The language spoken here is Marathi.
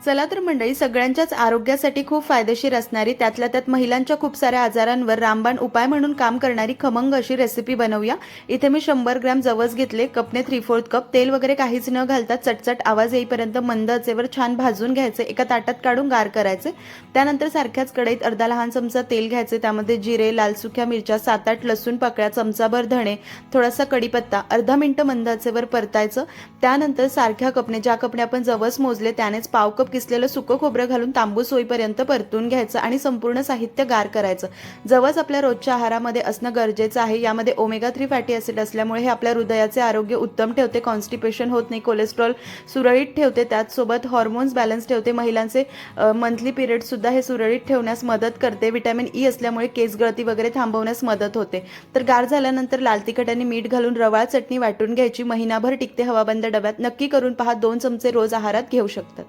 चला तर मंडळी, सगळ्यांच्याच आरोग्यासाठी खूप फायदेशीर असणारी, त्यातल्या त्यात महिलांच्या खूप साऱ्या आजारांवर रामबाण उपाय म्हणून काम करणारी खमंग अशी रेसिपी बनवूया। इथे मी 100 ग्रॅम जवस घेतले, कपने 3/4 कप। तेल वगैरे काहीच न घालता चटचट आवाज येईपर्यंत मंद आचेवर छान भाजून घ्यायचे, एका ताटात काढून गार करायचे। त्यानंतर सारख्याच कढईत अर्धा लहान चमचा तेल घ्यायचे, त्यामध्ये जिरे, लाल सुक्या मिरच्या, 7-8 लसूण पाकळ्या, चमचाभर धणे, थोडासा कढीपत्ता, अर्धा मिनिट मंद आचेवर परतायचं। त्यानंतर सारख्या कपने, ज्या कपने आपण जवस मोजले त्यानेच पाव कप किसलेलं सुकं खोबरं घालून तांबूस होईपर्यंत परतून घ्यायचं आणि संपूर्ण साहित्य गार करायचं। जवस आपल्या रोजच्या आहारामध्ये असणं गरजेचं आहे। यामध्ये ओमेगा 3 फॅटी ॲसिड असल्यामुळे हे आपल्या हृदयाचे आरोग्य उत्तम ठेवते, कॉन्स्टिपेशन होत नाही, कोलेस्ट्रॉल सुरळीत ठेवते, त्याचसोबत हॉर्मोन्स बॅलन्स ठेवते, महिलांचे मंथली पिरियड सुद्धा हे सुरळीत ठेवण्यास मदत करते, व्हिटॅमिन ई असल्यामुळे केस गळती वगैरे थांबवण्यास मदत होते। तर गार झाल्यानंतर लाल तिखट आणि मीठ घालून रवाळ चटणी वाटून घ्यायची, महिनाभर टिकते हवाबंद डब्यात। नक्की करून पहा, 2 चमचे रोज आहारात घेऊ शकतात।